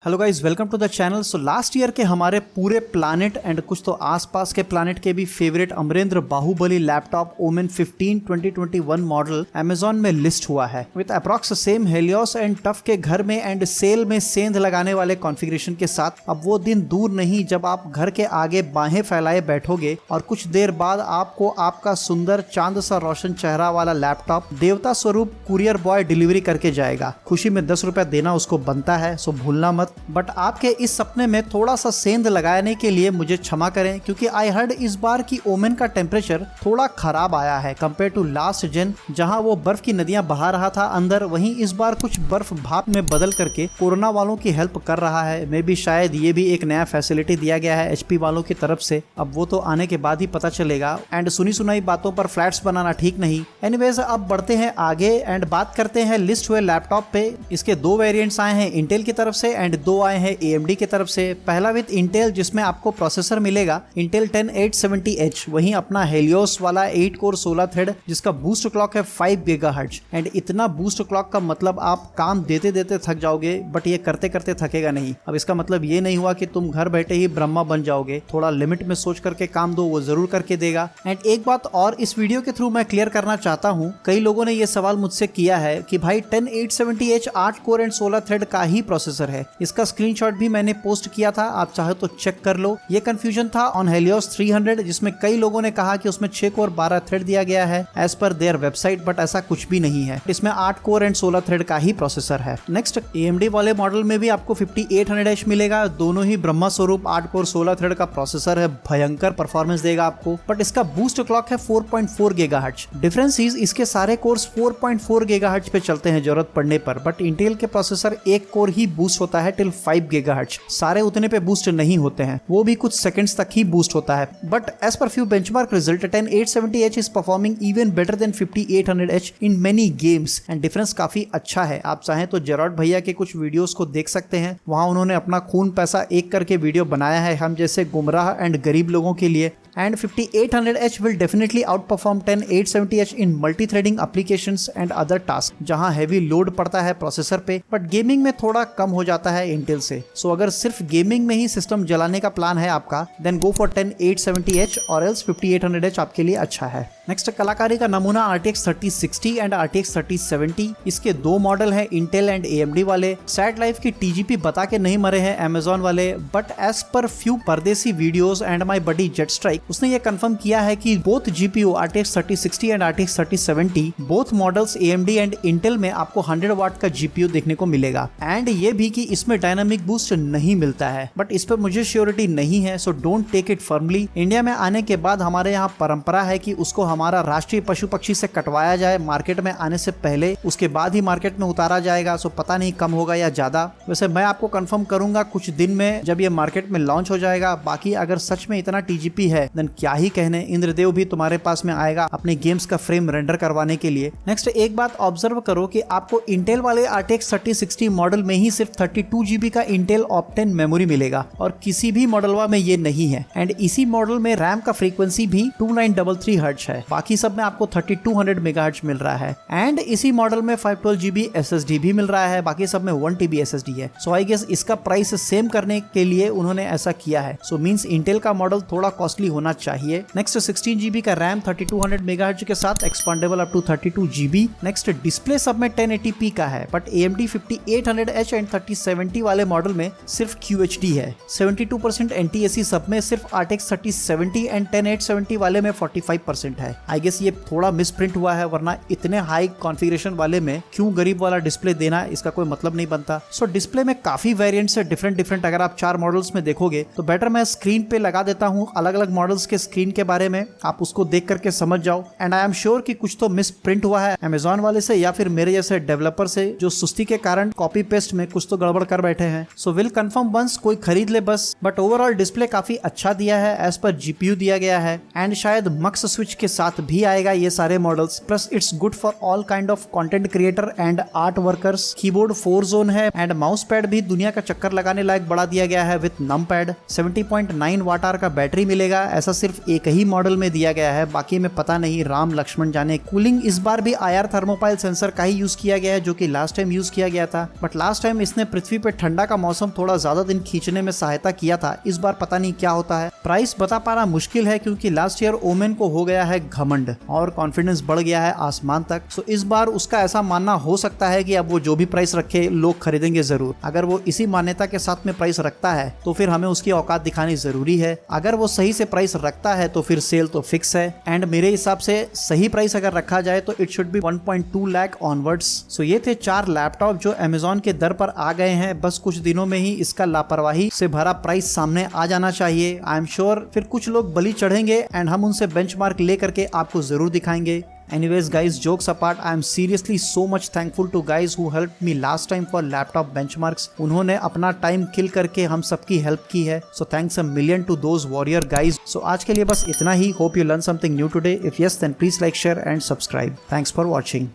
Hello guys, welcome to the channel. So last year के हमारे पूरे प्लानिट एंड कुछ तो आसपास के प्लानिट के भी favourite Amarendra Baahubali laptop Omen 15 2021 model Amazon में लिस्ट हुआ है with approx same Helios and TUF के घर में एंड सेल में सेंध लगाने वाले कॉन्फ़िगरेशन के साथ। अब वो दिन दूर नहीं जब आप घर के आगे बाहें फैलाए बैठोगे और कुछ देर बाद आपको आपका सुंदर चांद सा रोशन चेहरा वाला लैपटॉप देवता स्वरूप कुरियर बॉय डिलीवरी करके जाएगा। खुशी में 10 रुपया देना उसको बनता है, सो भूलना मत। बट आपके इस सपने में थोड़ा सा सेंध लगाने के लिए मुझे क्षमा करें, क्योंकि आई हर्ड इस बार की ओमेन का टेम्परेचर थोड़ा खराब आया है कंपेयर टू लास्ट जेन, जहां वो बर्फ की नदियां बहा रहा था अंदर, वहीं इस बार कुछ बर्फ भाप में बदल करके कोरोना वालों की हेल्प कर रहा है। मे भी शायद ये भी एक नया फैसिलिटी दिया गया है एचपी वालों की तरफ से। अब वो तो आने के बाद ही पता चलेगा एंड सुनी सुनाई बातों पर फ्लैट्स बनाना ठीक नहीं। एनीवेज, अब बढ़ते हैं आगे एंड बात करते हैं लिस्ट हुए लैपटॉप पे। इसके दो वेरिएंट्स आए हैं इंटेल की तरफ से एंड दो आए हैं AMD की तरफ से। पहला विद इंटेल, जिसमें आपको प्रोसेसर मिलेगा इंटेल 10870H, वहीं अपना हेलियोस वाला 8 कोर 16 थ्रेड जिसका बूस्ट क्लॉक है 5 GHz। एंड इतना बूस्ट क्लॉक का मतलब आप काम देते देते थक जाओगे, बट ये करते करते थकेगा नहीं। अब इसका मतलब ये नहीं हुआ कि तुम घर बैठे ही ब्रह्मा बन जाओगे। थोड़ा लिमिट में सोच करके काम दो, वो जरूर करके देगा। एंड एक बात और इस वीडियो के थ्रू मैं क्लियर करना चाहता हूँ, कई लोगों ने ये सवाल मुझसे किया है कि भाई 10870H 8 कोर एंड 16 थ्रेड का ही प्रोसेसर है। इसका स्क्रीनशॉट भी मैंने पोस्ट किया था, आप चाहे तो चेक कर लो। ये कंफ्यूजन था ऑन हेलियोस 300, जिसमें कई लोगों ने कहा कि उसमें 6 कोर 12 थ्रेड दिया गया है as per their website, but ऐसा कुछ भी नहीं है। इसमें 8 कोर एंड 16 थ्रेड का ही प्रोसेसर है। नेक्स्ट AMD वाले मॉडल में भी आपको 5800H मिलेगा। दोनों ही ब्रह्मा स्वरूप 8 कोर 16 थ्रेड का प्रोसेसर है, भयंकर परफॉर्मेंस देगा आपको, बट इसका बूस्ट क्लॉक है 4.4 GHz। डिफरेंस इज इसके सारे कोर्स 4.4 GHz पे चलते हैं जरूरत पड़ने पर, बट इंटेल के प्रोसेसर एक कोर ही बूस्ट होता है टिल 5 GHz। सारे उतने पे बूस्ट नहीं होते हैं, वो भी कुछ सेकंड्स तक ही बूस्ट होता है। But as per few benchmark result 10870H is performing even better than 5800H in many games and difference काफी अच्छा है। आप चाहें तो जेरॉड भैया के कुछ वीडियोस को देख सकते हैं, वहां उन्होंने अपना खून पैसा एक करके वीडियो बनाया है हम जैसे गुमराह एंड गरीब लोगों के लिए। And 5800H will definitely outperform 10870H in multi-threading applications and other tasks, जहां heavy load पड़ता है प्रोसेसर पे, बट गेमिंग में थोड़ा कम हो जाता है इंटेल से। सो अगर सिर्फ गेमिंग में ही सिस्टम जलाने का प्लान है आपका, देन गो फॉर 10870H और एल्स 5800H आपके लिए अच्छा है। नेक्स्ट कलाकारी का नमूना RTX 3060 एंड RTX 3070। इसके दो मॉडल हैं इंटेल एंड AMD वाले। सैड लाइफ की TGP बता के नहीं मरे हैं अमेजॉन वाले, बट एज पर फ्यू परदेसी videos and my buddy jet strike, उसने ये कंफर्म किया है कि both GPU RTX 3060 and RTX 3070 both models AMD and Intel में आपको 100 वाट का GPU देखने को मिलेगा। एंड ये भी कि इसमें डायनामिक बूस्ट नहीं मिलता है, बट इस पर मुझे श्योरिटी नहीं है, so don't take it firmly. India में आने के बाद हमारे यहाँ परंपरा है कि उसको हमारा राष्ट्रीय पशु पक्षी से कटवाया जाए मार्केट में आने से पहले, उसके बाद ही मार्केट में उतारा जाएगा। सो पता नहीं कम होगा या ज्यादा, वैसे मैं आपको कंफर्म करूंगा कुछ दिन में जब ये मार्केट में लॉन्च हो जाएगा। बाकी अगर सच में इतना TGP है देन क्या ही कहने, इंद्रदेव भी तुम्हारे पास में आएगा अपने गेम्स का फ्रेम रेंडर करवाने के लिए। नेक्स्ट एक बात ऑब्जर्व करो कि आपको इंटेल वाले RTX 3060 मॉडल में ही सिर्फ 32 GB का इंटेल ऑप्टेन मेमोरी मिलेगा और किसी भी मॉडलवा में ये नहीं है। एंड इसी मॉडल में रैम का फ्रीक्वेंसी भी 2933 हर्ट्ज है, बाकी सब में आपको 3200 मेगाहर्ट्ज मिल रहा है। एंड इसी मॉडल में 512 GB SSD भी मिल रहा है, बाकी सब में 1 TB SSD है। सो आई गेस इसका प्राइस सेम करने के लिए उन्होंने ऐसा किया है। सो मींस इंटेल का मॉडल थोड़ा कॉस्टली होना चाहिए। नेक्स्ट 16 GB का रैम 3200 मेगाहर्ट्ज के साथ expandable up to 32 GB। Next display सब में 1080p का है, बट AMD 5800H एंड 3070 वाले मॉडल में सिर्फ QHD है। 72% NTSC सब में सिर्फ RTX 3070 एंड 10870 वाले में 45% है। आई गेस ये थोड़ा मिसप्रिंट हुआ है, वरना इतने हाई कॉन्फ़िगरेशन वाले में क्यों गरीब वाला डिस्प्ले देना, इसका कोई मतलब नहीं बनता। सो डिस्प्ले में काफी वेरिएंट्स है डिफरेंट। अगर आप 4 मॉडल्स में देखोगे तो बेटर मैं स्क्रीन पे लगा देता हूँ अलग अलग मॉडल्स के स्क्रीन के बारे में, आप उसको देख करके समझ जाओ। एंड आई एम श्योर कि कुछ तो मिस प्रिंट हुआ है अमेजॉन वाले से या फिर मेरे जैसे डेवलपर से, जो सुस्ती के कारण कॉपी पेस्ट में कुछ तो गड़बड़ कर बैठे हैं। सो विल कंफर्म वंस कोई खरीद ले बस। बट ओवरऑल डिस्प्ले काफी अच्छा दिया है, एज पर GPU दिया गया है एंड शायद मक्स स्विच के साथ भी आएगा ये सारे models. Plus it's good for all kind of content creator and art workers. Keyboard 4 zone है एंड माउस पैड भी दुनिया का चक्कर लगाने लायक बड़ा दिया गया है with num pad. 70.9 watt hour का बैटरी मिलेगा ऐसा सिर्फ एक ही मॉडल में दिया गया है, बाकी में पता नहीं, राम लक्ष्मण जाने। कूलिंग इस बार भी IR थर्मोपाइल सेंसर का ही यूज किया गया है, जो कि लास्ट टाइम यूज किया गया था, बट लास्ट टाइम इसने पृथ्वी पे ठंडा का मौसम थोड़ा ज्यादा दिन खींचने में सहायता किया था। इस बार पता नहीं क्या होता है। प्राइस बता पाना मुश्किल है क्योंकि लास्ट ईयर ओमेन को हो गया है घमंड और कॉन्फिडेंस बढ़ गया है आसमान तक। सो इस बार उसका ऐसा मानना हो सकता है कि अब वो जो भी प्राइस रखे लोग खरीदेंगे जरूर। अगर वो इसी मान्यता के साथ में प्राइस रखता है तो फिर हमें उसकी औकात दिखानी जरूरी है। अगर वो सही से प्राइस रखता है तो फिर सेल तो फिक्स है, एंड मेरे हिसाब से सही प्राइस अगर रखा जाए तो it should be 1.2 lakh onwards. So ये थे 4 लैपटॉप जो अमेजॉन के दर पर आ गए हैं। बस कुछ दिनों में ही इसका लापरवाही से भरा प्राइस सामने आ जाना चाहिए। आई एम श्योर फिर कुछ लोग बलि चढ़ेंगे एंड हम उनसे बेंचमार्क लेकर के आपको जरूर दिखाएंगे। Anyways guys, jokes apart, I am seriously so much thankful to guys who helped me last time for laptop benchmarks. उन्होंने अपना टाइम किल करके हम सबकी हेल्प की है। So thanks a million to those warrior guys. So आज के लिए बस इतना ही। Hope you learned something new today. If yes, then please like, share and subscribe. Thanks for watching.